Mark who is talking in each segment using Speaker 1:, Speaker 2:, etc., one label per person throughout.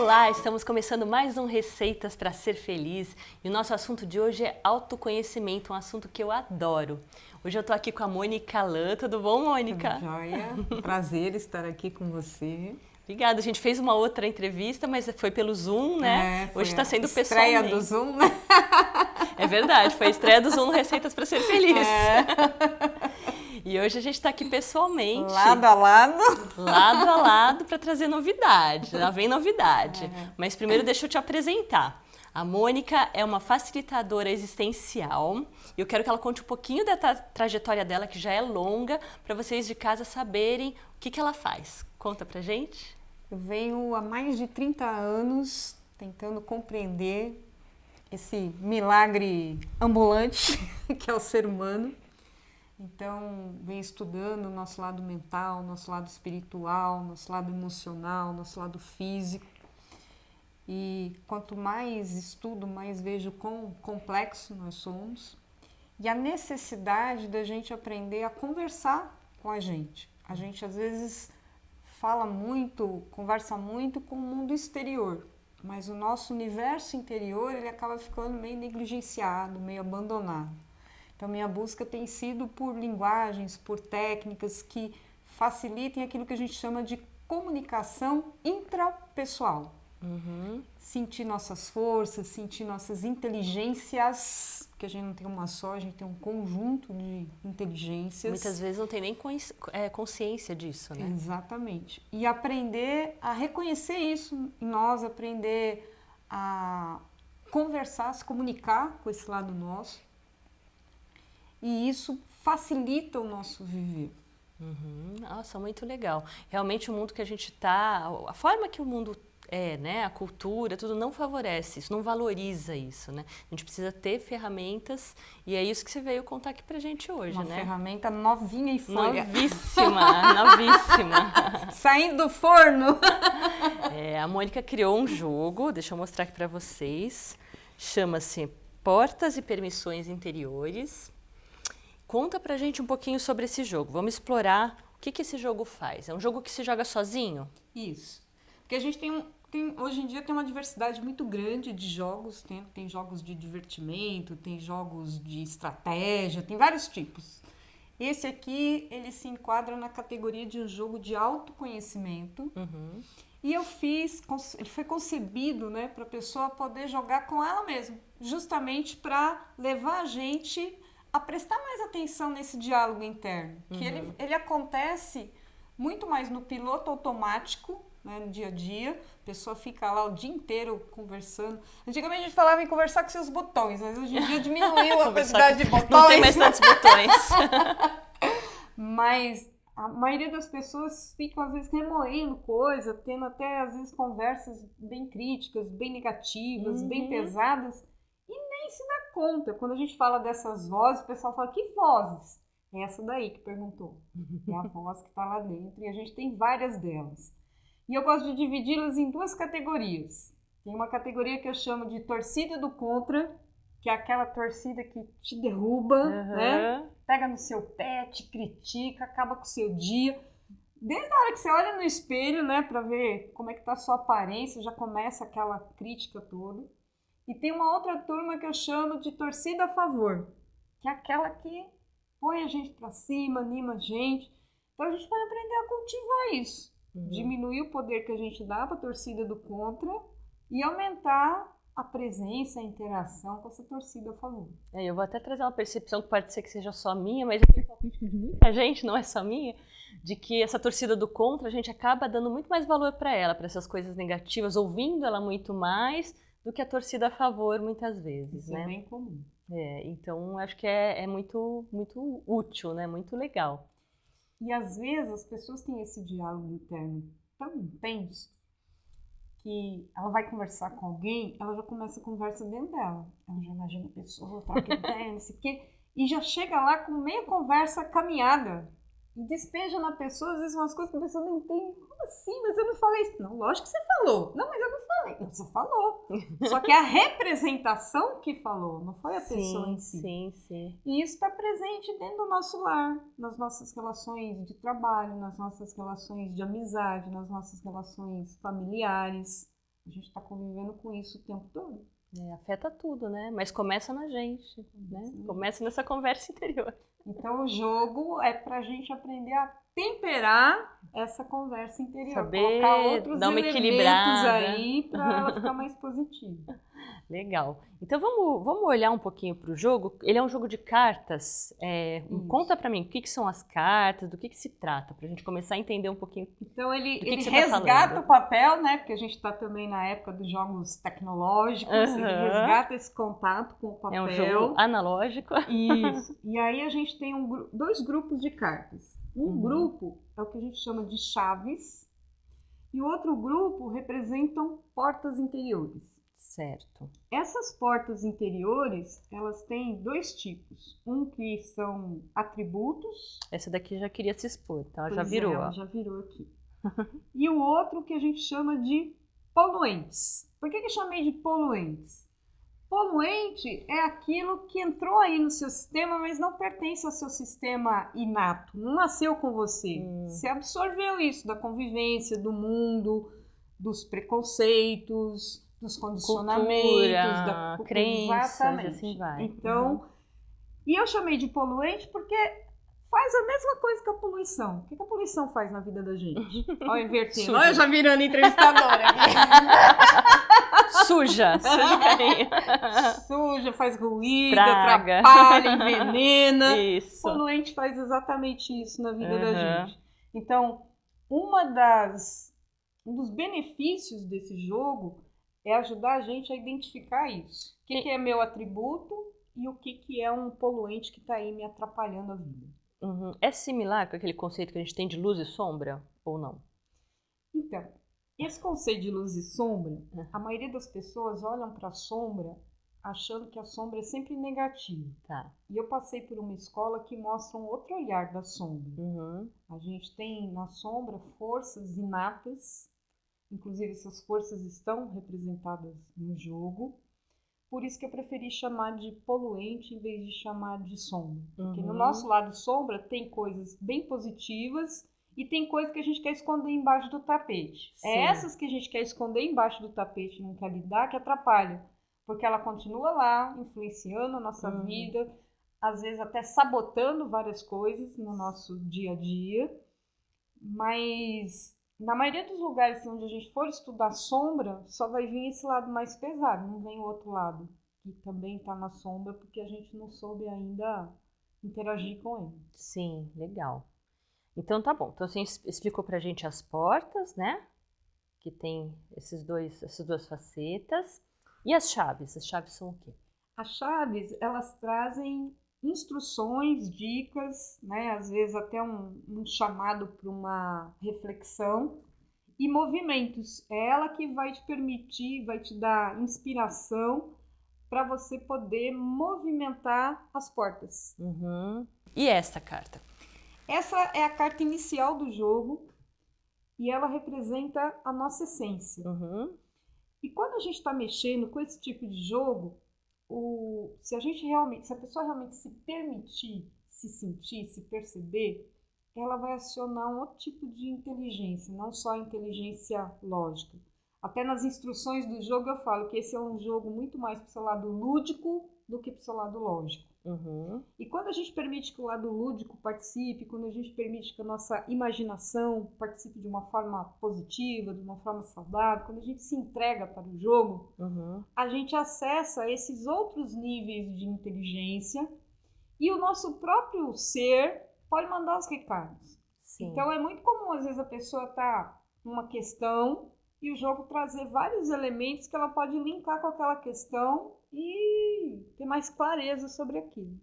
Speaker 1: Olá, estamos começando mais um Receitas para Ser Feliz e o nosso assunto de hoje é autoconhecimento, um assunto que eu adoro. Hoje eu tô aqui com a Mônica Lã, tudo bom, Mônica?
Speaker 2: Tudo jóia, prazer estar aqui com você.
Speaker 1: Obrigada, a gente fez uma outra entrevista, mas foi pelo Zoom, né? Hoje está sendo pessoalmente.
Speaker 2: Estreia do Zoom, né?
Speaker 1: É verdade, foi a estreia do Zoom no Receitas para Ser Feliz. E hoje a gente está aqui pessoalmente.
Speaker 2: Lado a lado.
Speaker 1: Lado a lado para trazer novidade. Lá vem novidade. Mas primeiro deixa eu te apresentar. A Mônica é uma facilitadora existencial e eu quero que ela conte um pouquinho da trajetória dela, que já é longa, para vocês de casa saberem o que ela faz. Conta pra gente.
Speaker 2: Eu venho há mais de 30 anos tentando compreender esse milagre ambulante que é o ser humano. Então, venho estudando o nosso lado mental, nosso lado espiritual, nosso lado emocional, nosso lado físico. E quanto mais estudo, mais vejo quão complexo nós somos. E a necessidade da gente aprender a conversar com a gente. A gente, às vezes, fala muito, conversa muito com o mundo exterior. Mas o nosso universo interior, ele acaba ficando meio negligenciado, meio abandonado. Então, minha busca tem sido por linguagens, por técnicas que facilitem aquilo que a gente chama de comunicação intrapessoal. Sentir nossas forças, sentir nossas inteligências, porque a gente não tem uma só, a gente tem um conjunto de inteligências.
Speaker 1: Muitas vezes não tem nem consciência disso, né?
Speaker 2: Exatamente. E aprender a reconhecer isso em nós, aprender a conversar, se comunicar com esse lado nosso. E isso facilita o nosso viver.
Speaker 1: Nossa, muito legal. Realmente o mundo que a gente está, a forma que o mundo é, né, a cultura, tudo não favorece isso, não valoriza isso, né? A gente precisa ter ferramentas e é isso que você veio contar aqui pra gente hoje,
Speaker 2: Uma
Speaker 1: né?
Speaker 2: ferramenta novinha em folha.
Speaker 1: Novíssima, novíssima.
Speaker 2: Saindo do forno.
Speaker 1: A Mônica criou um jogo, deixa eu mostrar aqui pra vocês. Chama-se Portas e Permissões Interiores. Conta pra gente um pouquinho sobre esse jogo. Vamos explorar o que esse jogo faz. É um jogo que se joga sozinho?
Speaker 2: Isso. Porque a gente hoje em dia tem uma diversidade muito grande de jogos. Tem jogos de divertimento, tem jogos de estratégia, tem vários tipos. Esse aqui, ele se enquadra na categoria de um jogo de autoconhecimento. E ele foi concebido, né, para a pessoa poder jogar com ela mesma. Justamente para levar a gente a prestar mais atenção nesse diálogo interno, que ele acontece muito mais no piloto automático, né, no dia a dia. A pessoa fica lá o dia inteiro conversando. Antigamente a gente falava em conversar com seus botões, mas hoje em dia diminuiu a quantidade de botões.
Speaker 1: Não tem mais tantos botões.
Speaker 2: Mas a maioria das pessoas ficam às vezes remoendo coisa, tendo até às vezes conversas bem críticas, bem negativas, bem pesadas, nem se dá conta. Quando a gente fala dessas vozes, o pessoal fala, que vozes? É essa daí que perguntou. É a voz que está lá dentro e a gente tem várias delas. E eu gosto de dividi-las em duas categorias. Tem uma categoria que eu chamo de torcida do contra, que é aquela torcida que te derruba, né? Pega no seu pé, te critica, acaba com o seu dia. Desde a hora que você olha no espelho, né, para ver como é que está a sua aparência, já começa aquela crítica toda. E tem uma outra turma que eu chamo de torcida a favor, que é aquela que põe a gente para cima, anima a gente. Então a gente vai aprender a cultivar isso. Diminuir o poder que a gente dá para a torcida do contra e aumentar a presença, a interação com essa torcida a favor.
Speaker 1: Eu vou até trazer uma percepção que pode ser que seja só minha, mas eu tenho palpite de muita gente, não é só minha, de que essa torcida do contra, a gente acaba dando muito mais valor para ela, para essas coisas negativas, ouvindo ela muito mais do que a torcida a favor, muitas vezes,
Speaker 2: Isso
Speaker 1: né?
Speaker 2: é bem comum.
Speaker 1: Então, acho que é muito, muito útil, né? Muito legal.
Speaker 2: E, às vezes, as pessoas têm esse diálogo interno tão intenso que ela vai conversar com alguém, ela já começa a conversa dentro dela. Ela já imagina a pessoa, tá aqui dentro, não sei o quê, e já chega lá com meia conversa caminhada. E despeja na pessoa, às vezes, umas coisas que a pessoa não entende. Como assim? Mas eu não falei isso. Não, lógico que você falou. Não, mas eu não falei. Não, você falou. Só que é a representação que falou, não foi a pessoa em si.
Speaker 1: Sim.
Speaker 2: E isso está presente dentro do nosso lar, nas nossas relações de trabalho, nas nossas relações de amizade, nas nossas relações familiares. A gente está convivendo com isso o tempo todo.
Speaker 1: Afeta tudo, né? Mas começa na gente, né? Começa nessa conversa interior.
Speaker 2: Então o jogo é pra gente aprender a temperar essa conversa interior.
Speaker 1: Saber
Speaker 2: colocar outros
Speaker 1: dar uma
Speaker 2: elementos
Speaker 1: equilibrada
Speaker 2: aí para ela ficar mais positiva.
Speaker 1: Legal. Então vamos olhar um pouquinho para o jogo. Ele é um jogo de cartas. Conta para mim o que são as cartas, do que se trata, para a gente começar a entender um pouquinho.
Speaker 2: Então ele
Speaker 1: você
Speaker 2: resgata
Speaker 1: tá
Speaker 2: o papel, né? Porque a gente está também na época dos jogos tecnológicos. Ele resgata esse contato com o papel.
Speaker 1: É um jogo analógico.
Speaker 2: Isso. E aí a gente tem dois grupos de cartas. Um grupo é o que a gente chama de chaves e o outro grupo representam portas interiores.
Speaker 1: Certo.
Speaker 2: Essas portas interiores, elas têm dois tipos. Um que são atributos.
Speaker 1: Essa daqui já queria se expor, então ela já
Speaker 2: Pois
Speaker 1: virou.
Speaker 2: Ela já virou aqui. E o outro que a gente chama de poluentes. Por que eu chamei de poluentes? Poluente é aquilo que entrou aí no seu sistema, mas não pertence ao seu sistema inato. Não nasceu com você. Você absorveu isso da convivência, do mundo, dos preconceitos, dos condicionamentos,
Speaker 1: cultura,
Speaker 2: da
Speaker 1: crenças,
Speaker 2: exatamente.
Speaker 1: Assim vai.
Speaker 2: Então, e eu chamei de poluente porque faz a mesma coisa que a poluição. O que a poluição faz na vida da gente? Olha, invertendo. Olha, eu já virando entrevistadora aqui.
Speaker 1: Suja carinha.
Speaker 2: Suja, faz ruído,
Speaker 1: Praga.
Speaker 2: atrapalha, envenena.
Speaker 1: Isso.
Speaker 2: Poluente faz exatamente isso na vida da gente. Então, um dos benefícios desse jogo é ajudar a gente a identificar isso. O que é meu atributo e o que é um poluente que está aí me atrapalhando a vida.
Speaker 1: É similar com aquele conceito que a gente tem de luz e sombra ou não?
Speaker 2: Então, esse conceito de luz e sombra, a maioria das pessoas olham para a sombra achando que a sombra é sempre negativa.
Speaker 1: Tá.
Speaker 2: E eu passei por uma escola que mostra um outro olhar da sombra. A gente tem na sombra forças inatas, inclusive essas forças estão representadas no jogo. Por isso que eu preferi chamar de poluente em vez de chamar de sombra. Porque no nosso lado sombra tem coisas bem positivas e tem coisas que a gente quer esconder embaixo do tapete.
Speaker 1: Sim.
Speaker 2: É essas que a gente quer esconder embaixo do tapete e não quer lidar que atrapalham. Porque ela continua lá, influenciando a nossa vida, às vezes até sabotando várias coisas no nosso dia a dia. Mas na maioria dos lugares onde a gente for estudar sombra, só vai vir esse lado mais pesado, não vem o outro lado, que também está na sombra, porque a gente não soube ainda interagir com ele.
Speaker 1: Sim, legal. Então tá bom. Então você explicou pra gente as portas, né? Que tem essas duas facetas. E as chaves? As chaves são o quê?
Speaker 2: As chaves, elas trazem instruções, dicas, né? Às vezes até um chamado para uma reflexão e movimentos. É ela que vai te permitir, vai te dar inspiração para você poder movimentar as portas.
Speaker 1: E esta carta?
Speaker 2: Essa é a carta inicial do jogo e ela representa a nossa essência. E quando a gente está mexendo com esse tipo de jogo, se a pessoa realmente se permitir, se sentir, se perceber, ela vai acionar um outro tipo de inteligência, não só a inteligência lógica. Até nas instruções do jogo eu falo que esse é um jogo muito mais para o seu lado lúdico do que para o seu lado lógico. E quando a gente permite que o lado lúdico participe, quando a gente permite que a nossa imaginação participe de uma forma positiva, de uma forma saudável, quando a gente se entrega para o jogo, a gente acessa esses outros níveis de inteligência e o nosso próprio ser pode mandar os recados.
Speaker 1: Sim.
Speaker 2: Então é muito comum, às vezes, a pessoa estar numa questão e o jogo trazer vários elementos que ela pode linkar com aquela questão e ter mais clareza sobre aquilo.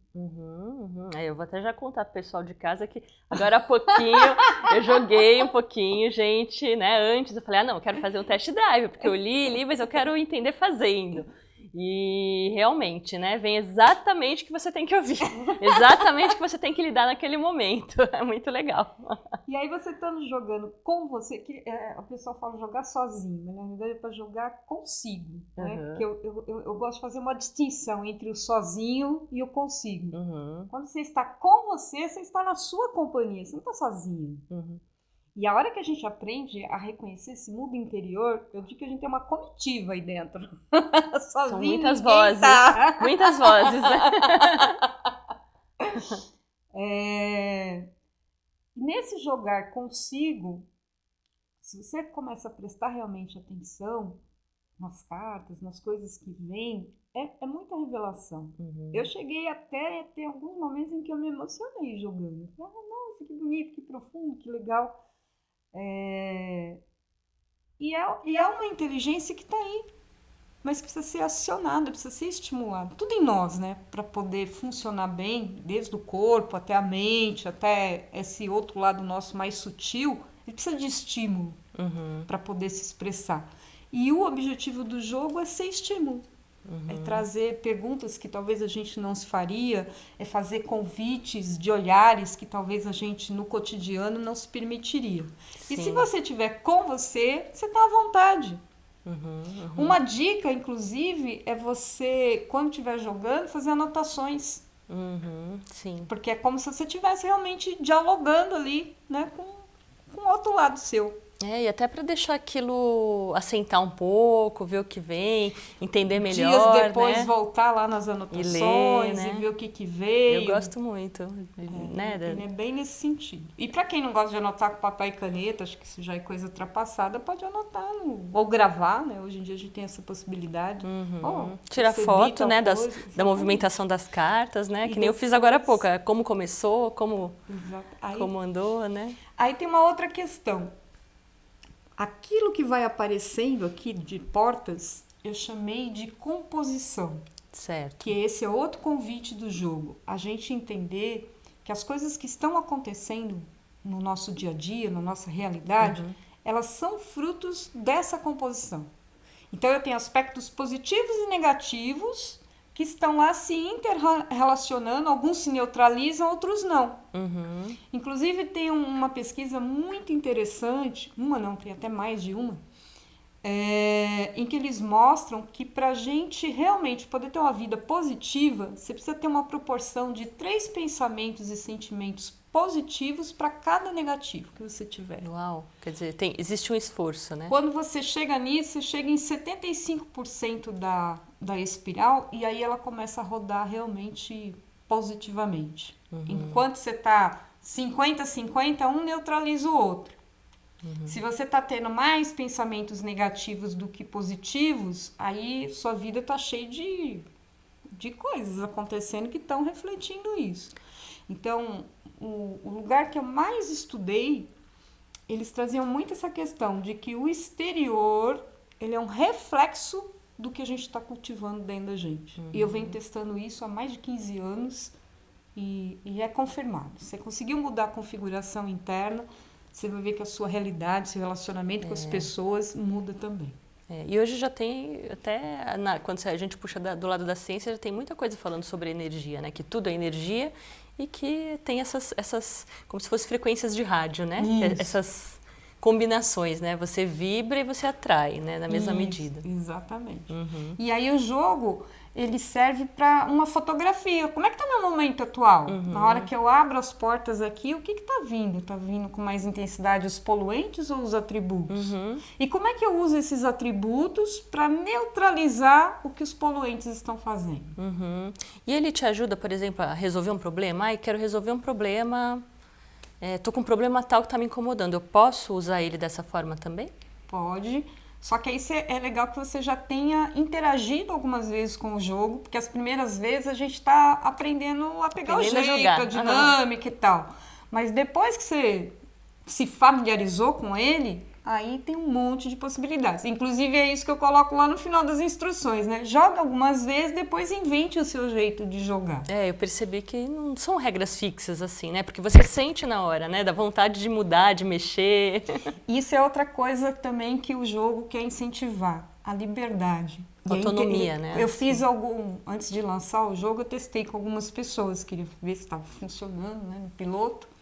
Speaker 1: Eu vou até já contar pro pessoal de casa que agora há pouquinho eu joguei um pouquinho, gente, né? Antes eu falei, não, eu quero fazer um test drive, porque eu li, mas eu quero entender fazendo. E realmente, né, vem exatamente o que você tem que ouvir, exatamente o que você tem que lidar naquele momento. É muito legal.
Speaker 2: E aí você estando jogando com você, que a pessoa fala jogar sozinho, mas na verdade é para jogar consigo, né? Porque eu gosto de fazer uma distinção entre o sozinho e o consigo. Quando você está com você está na sua companhia, você não está sozinho. E a hora que a gente aprende a reconhecer esse mundo interior, eu digo que a gente tem uma comitiva aí dentro. Sozinho,
Speaker 1: São muitas
Speaker 2: ninguém
Speaker 1: vozes,
Speaker 2: tá.
Speaker 1: muitas vozes, né?
Speaker 2: Nesse jogar consigo, se você começa a prestar realmente atenção nas cartas, nas coisas que vêm, é muita revelação. Eu cheguei até a ter alguns momentos em que eu me emocionei jogando. Eu falei, nossa, que bonito, que profundo, que legal. E é uma inteligência que está aí, mas precisa ser acionada, precisa ser estimulada. Tudo em nós, né? Para poder funcionar bem, desde o corpo até a mente, até esse outro lado nosso mais sutil, ele precisa de estímulo para poder se expressar. E o objetivo do jogo é ser estímulo. É trazer perguntas que talvez a gente não se faria, é fazer convites de olhares que talvez a gente no cotidiano não se permitiria.
Speaker 1: Sim.
Speaker 2: E se você tiver com você está à vontade. Uma dica, inclusive, é você, quando estiver jogando, fazer anotações.
Speaker 1: Sim.
Speaker 2: Porque é como se você estivesse realmente dialogando ali, né, com o outro lado seu.
Speaker 1: E até para deixar aquilo assentar um pouco, ver o que vem, entender melhor,
Speaker 2: dias depois,
Speaker 1: né?
Speaker 2: voltar lá nas anotações
Speaker 1: e ler, né?
Speaker 2: E ver o que veio.
Speaker 1: Eu gosto muito, né?
Speaker 2: É bem nesse sentido. E para quem não gosta de anotar com papel e caneta, acho que isso já é coisa ultrapassada, pode anotar ou gravar, né? Hoje em dia a gente tem essa possibilidade.
Speaker 1: Tirar foto, né? Da movimentação das cartas, né? Que nem eu fiz agora há pouco. Como começou, como andou, né?
Speaker 2: Aí tem uma outra questão. Aquilo que vai aparecendo aqui de portas, eu chamei de composição.
Speaker 1: Certo.
Speaker 2: Que esse é outro convite do jogo. A gente entender que as coisas que estão acontecendo no nosso dia a dia, na nossa realidade, elas são frutos dessa composição. Então eu tenho aspectos positivos e negativos que estão lá se interrelacionando, alguns se neutralizam, outros não. Inclusive tem uma pesquisa muito interessante, tem até mais de uma, em que eles mostram que para a gente realmente poder ter uma vida positiva, você precisa ter uma proporção de 3 pensamentos e sentimentos positivos para cada negativo que você tiver.
Speaker 1: Uau! Quer dizer, existe um esforço, né?
Speaker 2: Quando você chega nisso, você chega em 75% da espiral e aí ela começa a rodar realmente positivamente. Enquanto você está 50-50, um neutraliza o outro. Se você está tendo mais pensamentos negativos do que positivos, aí sua vida está cheia de coisas acontecendo que estão refletindo isso. Então, o lugar que eu mais estudei, eles traziam muito essa questão de que o exterior, ele é um reflexo do que a gente está cultivando dentro da gente. E eu venho testando isso há mais de 15 anos e é confirmado. Você conseguiu mudar a configuração interna, você vai ver que a sua realidade, seu relacionamento com as pessoas muda também.
Speaker 1: E hoje já tem, até quando a gente puxa do lado da ciência, já tem muita coisa falando sobre energia, né? Que tudo é energia e que tem essas como se fossem frequências de rádio, né? Essas combinações, né? Você vibra e você atrai, né? Na mesma medida.
Speaker 2: Exatamente. E aí o jogo, ele serve para uma fotografia. Como é que está meu momento atual? Na hora que eu abro as portas aqui, o que está vindo? Está vindo com mais intensidade os poluentes ou os atributos? E como é que eu uso esses atributos para neutralizar o que os poluentes estão fazendo?
Speaker 1: E ele te ajuda, por exemplo, a resolver um problema? Quero resolver um problema... Tô com um problema tal que está me incomodando. Eu posso usar ele dessa forma também?
Speaker 2: Pode. Só que aí é legal que você já tenha interagido algumas vezes com o jogo, porque as primeiras vezes a gente está aprendendo a pegar o jeito, a dinâmica e tal. Mas depois que você se familiarizou com ele, aí tem um monte de possibilidades. Inclusive é isso que eu coloco lá no final das instruções, né? Joga algumas vezes, depois invente o seu jeito de jogar.
Speaker 1: Eu percebi que não são regras fixas assim, né? Porque você sente na hora, né? Da vontade de mudar, de mexer.
Speaker 2: Isso é outra coisa também que o jogo quer incentivar, a liberdade.
Speaker 1: Autonomia, né?
Speaker 2: Eu fiz antes de lançar o jogo, eu testei com algumas pessoas, queria ver se estava funcionando, né? No piloto.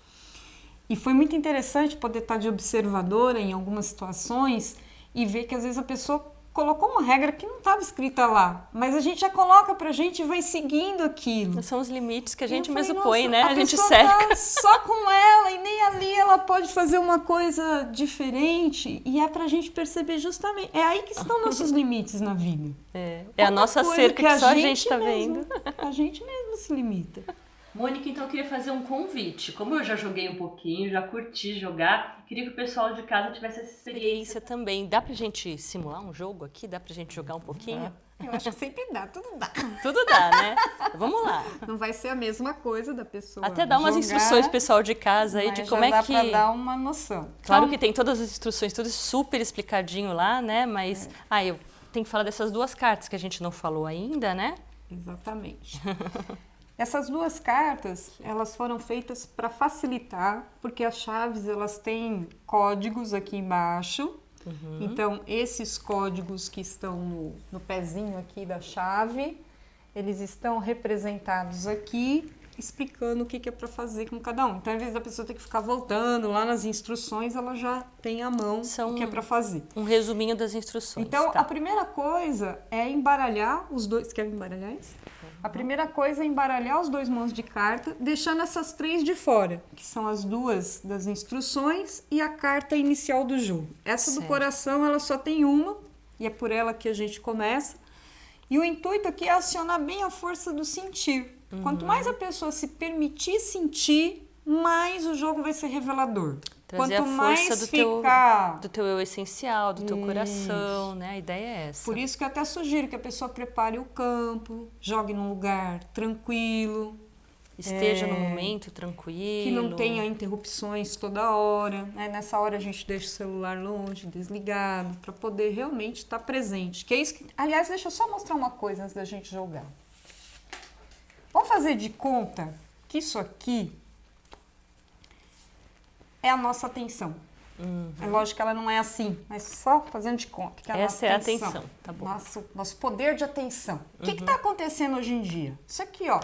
Speaker 2: E foi muito interessante poder estar de observadora em algumas situações e ver que às vezes a pessoa colocou uma regra que não estava escrita lá, mas a gente já coloca pra gente e vai seguindo aquilo.
Speaker 1: São os limites que a gente
Speaker 2: falei,
Speaker 1: mesmo põe, né? A gente
Speaker 2: pessoa
Speaker 1: cerca.
Speaker 2: tá só com ela e nem ali ela pode fazer uma coisa diferente, e é pra gente perceber justamente, é aí que estão nossos limites na vida.
Speaker 1: É a nossa cerca que só a gente tá vendo.
Speaker 2: A gente mesmo se limita.
Speaker 1: Mônica, então eu queria fazer um convite. Como eu já joguei um pouquinho, já curti jogar, queria que o pessoal de casa tivesse essa experiência também. Dá pra gente simular um jogo aqui? Dá pra gente jogar um pouquinho?
Speaker 2: Eu acho que sempre dá, tudo dá.
Speaker 1: Tudo dá, né? Vamos lá.
Speaker 2: Não vai ser a mesma coisa da pessoa.
Speaker 1: Até dar umas instruções pessoal de casa aí de como é que...
Speaker 2: dá pra dar uma noção.
Speaker 1: Claro que tem todas as instruções, tudo super explicadinho lá, né? Mas, eu tenho que falar dessas duas cartas que a gente não falou ainda, né?
Speaker 2: Exatamente. Essas duas cartas, elas foram feitas para facilitar, porque as chaves, elas têm códigos aqui embaixo. Então, esses códigos que estão no pezinho aqui da chave, eles estão representados aqui, explicando o que é para fazer com cada um. Então, ao invés da pessoa ter que ficar voltando lá nas instruções, ela já tem à mão o que é para fazer.
Speaker 1: Um resuminho das instruções.
Speaker 2: Então, a primeira coisa é embaralhar os dois... Quer embaralhar isso? A primeira coisa é embaralhar os dois mãos de carta, deixando essas três de fora, que são as duas das instruções e a carta inicial do jogo. Essa do coração, ela só tem uma, e é por ela que a gente começa. E o intuito aqui é acionar bem a força do sentir. Quanto mais a pessoa se permitir sentir, mais o jogo vai ser revelador.
Speaker 1: Trazer
Speaker 2: Quanto
Speaker 1: a
Speaker 2: mais
Speaker 1: força do teu eu essencial, do teu coração, né? A ideia é essa.
Speaker 2: Por isso que eu até sugiro que a pessoa prepare o campo, jogue num lugar tranquilo.
Speaker 1: Esteja no momento tranquilo.
Speaker 2: Que não tenha interrupções toda hora. Né? Nessa hora a gente deixa o celular longe, desligado, para poder realmente estar presente. Que é isso que... Aliás, deixa eu só mostrar uma coisa antes da gente jogar. Vamos fazer de conta que isso aqui é a nossa atenção. É lógico que ela não é assim, mas só fazendo de conta. Que é a
Speaker 1: Essa
Speaker 2: nossa
Speaker 1: é a
Speaker 2: atenção.
Speaker 1: atenção, tá bom.
Speaker 2: Nosso poder de atenção. O que está acontecendo hoje em dia? Isso aqui, ó.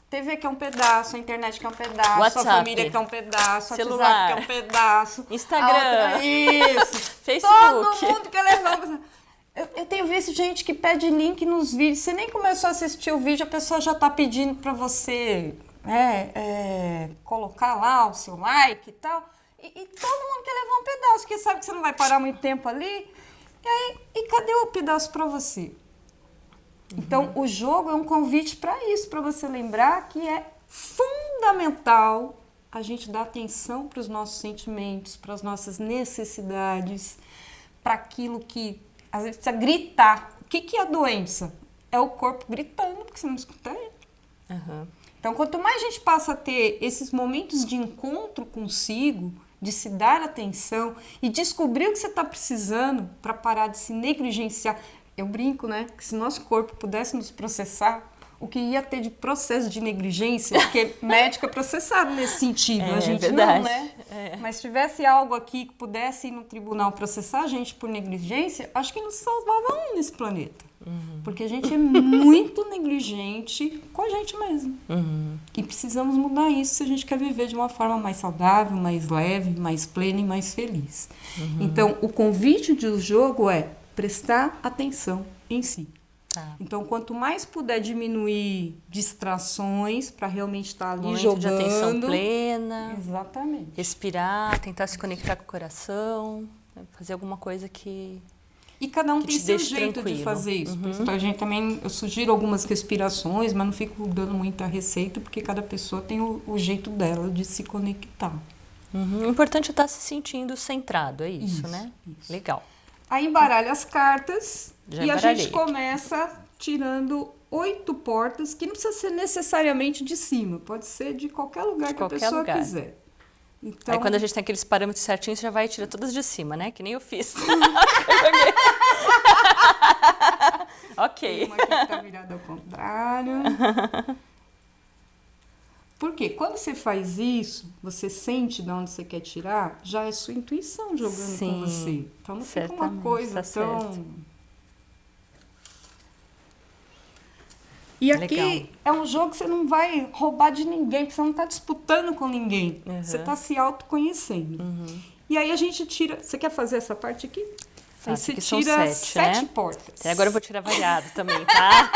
Speaker 2: TV que é um pedaço, a internet que é um pedaço,
Speaker 1: WhatsApp,
Speaker 2: a família que é um pedaço,
Speaker 1: celular,
Speaker 2: WhatsApp que é um pedaço.
Speaker 1: Instagram.
Speaker 2: Isso.
Speaker 1: Facebook.
Speaker 2: Todo mundo quer levar. Eu tenho visto gente que pede link nos vídeos. Você nem começou a assistir o vídeo, a pessoa já está pedindo para você colocar lá o seu like e tal. E todo mundo quer levar um pedaço, porque sabe que você não vai parar muito tempo ali. E cadê o pedaço para você? Então, o jogo é um convite para isso, para você lembrar que é fundamental a gente dar atenção para os nossos sentimentos, para as nossas necessidades, para aquilo que às vezes precisa gritar. O que é a doença? É o corpo gritando, porque você não escuta ele. Então, quanto mais a gente passa a ter esses momentos de encontro consigo, de se dar atenção e descobrir o que você está precisando para parar de se negligenciar. Eu brinco, né? Que se nosso corpo pudesse nos processar, o que ia ter de processo de negligência, porque médico é processado nesse sentido, a gente
Speaker 1: verdade.
Speaker 2: não, né? Mas se tivesse algo aqui que pudesse ir no tribunal processar a gente por negligência, acho que não se salvava um nesse planeta. Porque a gente é muito negligente com a gente mesmo. E precisamos mudar isso se a gente quer viver de uma forma mais saudável, mais leve, mais plena e mais feliz. Então, o convite do jogo é prestar atenção em si. Então, quanto mais puder diminuir distrações para realmente estar ali
Speaker 1: momento
Speaker 2: jogando.
Speaker 1: De atenção plena.
Speaker 2: Exatamente.
Speaker 1: Respirar, tentar se conectar com o coração, fazer alguma coisa que...
Speaker 2: E cada um
Speaker 1: que
Speaker 2: tem
Speaker 1: te
Speaker 2: seu
Speaker 1: deixe
Speaker 2: jeito
Speaker 1: tranquilo.
Speaker 2: de fazer isso. Por isso, a gente também, eu sugiro algumas respirações, mas não fico dando muita receita, porque cada pessoa tem o jeito dela de se conectar.
Speaker 1: O importante é estar se sentindo centrado, é isso, né?
Speaker 2: Isso.
Speaker 1: Legal.
Speaker 2: Aí embaralha as cartas
Speaker 1: Já
Speaker 2: e a
Speaker 1: embaralhei.
Speaker 2: gente começa tirando 8 portas, que não precisa ser necessariamente de cima, pode ser de qualquer lugar
Speaker 1: De
Speaker 2: que
Speaker 1: qualquer
Speaker 2: a pessoa
Speaker 1: lugar.
Speaker 2: quiser. Então,
Speaker 1: Aí quando a gente tem aqueles parâmetros certinhos, você já vai e tira todas de cima, né? Que nem eu fiz. Ok.
Speaker 2: uma aqui que tá virada ao contrário. Porque quando você faz isso, você sente de onde você quer tirar, já é sua intuição jogando com você. Então não fica uma coisa tão...
Speaker 1: certo.
Speaker 2: E aqui
Speaker 1: Legal.
Speaker 2: é um jogo que você não vai roubar de ninguém, porque você não está disputando com ninguém. Você está se autoconhecendo. E aí a gente tira... Você quer fazer essa parte aqui? Aí
Speaker 1: Aqui
Speaker 2: você
Speaker 1: são
Speaker 2: tira
Speaker 1: 7,
Speaker 2: 7
Speaker 1: né?
Speaker 2: portas.
Speaker 1: Até agora eu vou tirar variado também, tá?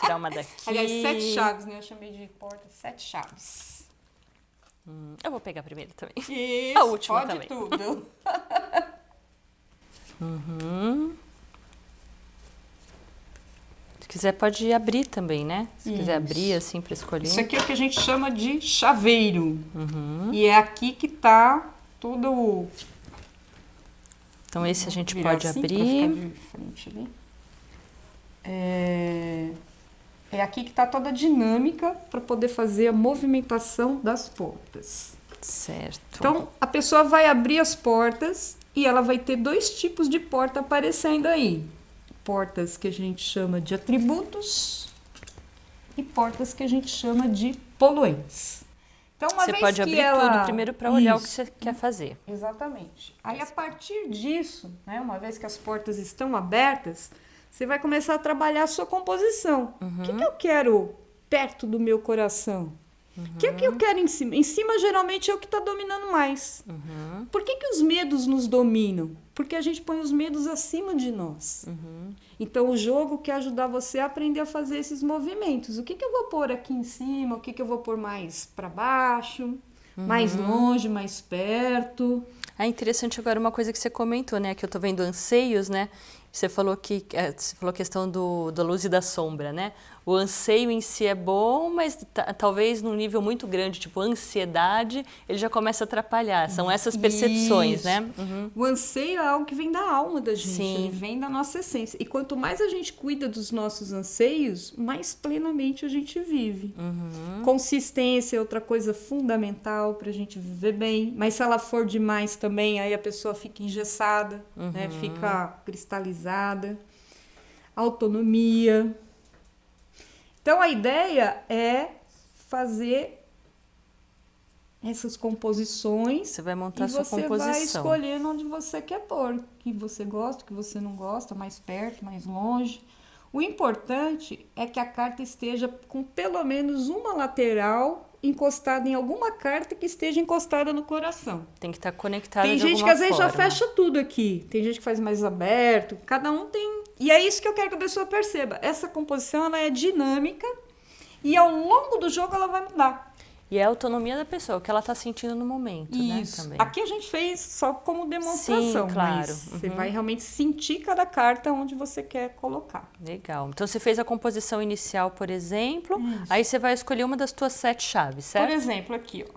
Speaker 1: Tirar uma daqui.
Speaker 2: Aliás, 7 chaves, né? Eu chamei de porta 7 chaves.
Speaker 1: Eu vou pegar primeiro também.
Speaker 2: Isso,
Speaker 1: A última
Speaker 2: pode
Speaker 1: também.
Speaker 2: tudo.
Speaker 1: Se quiser, pode abrir também, né? Se quiser
Speaker 2: Isso.
Speaker 1: abrir assim para escolher.
Speaker 2: Isso aqui é o que a gente chama de chaveiro. E é aqui que tá todo o...
Speaker 1: Então esse a gente
Speaker 2: Virar
Speaker 1: pode
Speaker 2: assim, pra
Speaker 1: abrir.
Speaker 2: ficar de frente ali. É aqui que está toda a dinâmica para poder fazer a movimentação das portas.
Speaker 1: Certo.
Speaker 2: Então, a pessoa vai abrir as portas e ela vai ter 2 tipos de porta aparecendo aí. Portas que a gente chama de atributos e portas que a gente chama de poluentes. Então, uma
Speaker 1: Você
Speaker 2: vez
Speaker 1: pode
Speaker 2: que
Speaker 1: abrir
Speaker 2: ela...
Speaker 1: tudo primeiro para olhar o que
Speaker 2: Isso.
Speaker 1: você quer fazer.
Speaker 2: Exatamente. Aí, a partir disso, né, uma vez que as portas estão abertas, você vai começar a trabalhar a sua composição. O que eu quero perto do meu coração? O que é que eu quero em cima? Em cima, geralmente, é o que está dominando mais. Por que os medos nos dominam? Porque a gente põe os medos acima de nós. Então, o jogo quer ajudar você a aprender a fazer esses movimentos. O que eu vou pôr aqui em cima? O que eu vou pôr mais para baixo? Mais longe, mais perto?
Speaker 1: É interessante agora uma coisa que você comentou, né? Que eu tô vendo anseios, né? Você falou a questão da luz e da sombra, né? O anseio em si é bom, mas talvez num nível muito grande, tipo ansiedade, ele já começa a atrapalhar. São essas percepções,
Speaker 2: Isso.
Speaker 1: né?
Speaker 2: O anseio é algo que vem da alma da gente,
Speaker 1: Sim.
Speaker 2: ele vem da nossa essência. E quanto mais a gente cuida dos nossos anseios, mais plenamente a gente vive. Consistência é outra coisa fundamental para a gente viver bem. Mas se ela for demais também, aí a pessoa fica engessada, né? Fica cristalizada. Autonomia. Então, a ideia é fazer essas composições.
Speaker 1: Você vai montar
Speaker 2: e
Speaker 1: sua
Speaker 2: você
Speaker 1: composição.
Speaker 2: vai escolhendo onde você quer pôr. O que você gosta, o que você não gosta, mais perto, mais longe. O importante é que a carta esteja com pelo menos uma lateral encostada em alguma carta que esteja encostada no coração.
Speaker 1: Tem que estar conectado
Speaker 2: Tem
Speaker 1: de
Speaker 2: gente que
Speaker 1: alguma
Speaker 2: às vezes já
Speaker 1: forma.
Speaker 2: fecha tudo aqui. Tem gente que faz mais aberto. Cada um tem... E é isso que eu quero que a pessoa perceba. Essa composição ela é dinâmica e ao longo do jogo ela vai mudar.
Speaker 1: E é a autonomia da pessoa, o que ela está sentindo no momento,
Speaker 2: Isso.
Speaker 1: né? Também.
Speaker 2: Aqui a gente fez só como demonstração.
Speaker 1: Sim, claro.
Speaker 2: Mas você vai realmente sentir cada carta onde você quer colocar.
Speaker 1: Legal. Então você fez a composição inicial, por exemplo, aí você vai escolher uma das tuas 7 chaves, certo?
Speaker 2: Por exemplo, aqui, ó.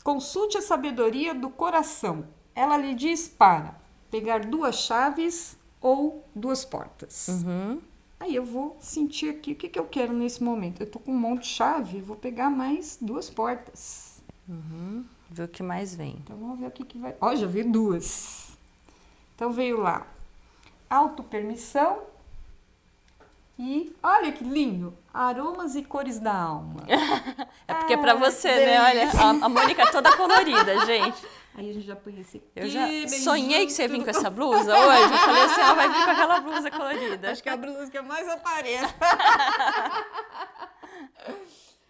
Speaker 2: Consulte a sabedoria do coração. Ela lhe diz para pegar 2 chaves ou 2 portas. Aí eu vou sentir aqui o que eu quero nesse momento. Eu tô com um monte de chave, eu vou pegar mais 2 portas.
Speaker 1: Ver o que mais vem.
Speaker 2: Então vamos ver o que vai... Ó, já vi 2. Então veio lá. Autopermissão. E olha que lindo. Aromas e cores da alma.
Speaker 1: É porque é pra você, né? Olha, a Mônica é toda colorida, gente.
Speaker 2: Aí a gente já põe esse aqui.
Speaker 1: Eu já
Speaker 2: bem
Speaker 1: sonhei que você ia vir
Speaker 2: junto.
Speaker 1: com essa blusa hoje. Eu falei assim, ela vai vir com aquela blusa colorida.
Speaker 2: Acho que é a blusa que eu mais apareço.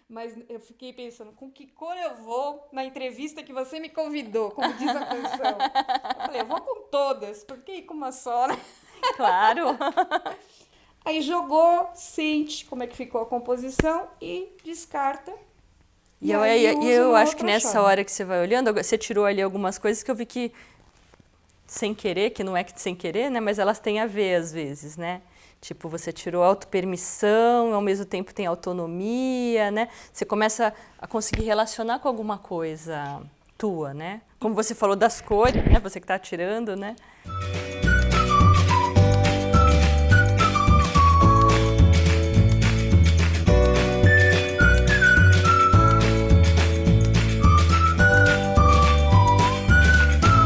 Speaker 2: Mas eu fiquei pensando, com que cor eu vou na entrevista que você me convidou, como diz a canção. Eu falei, eu vou com todas, por que ir com uma só, né?
Speaker 1: Claro.
Speaker 2: Aí jogou, sente como é que ficou a composição e descarta.
Speaker 1: E
Speaker 2: aí usa
Speaker 1: eu
Speaker 2: uma
Speaker 1: acho que
Speaker 2: outra
Speaker 1: nessa
Speaker 2: chave.
Speaker 1: hora que você vai olhando, você tirou ali algumas coisas que eu vi que, sem querer, que não é que sem querer, né? Mas elas têm a ver às vezes, né? Tipo, você tirou autopermissão, ao mesmo tempo tem autonomia, né? Você começa a conseguir relacionar com alguma coisa tua, né? Como você falou das cores, né? Você que tá tirando, né?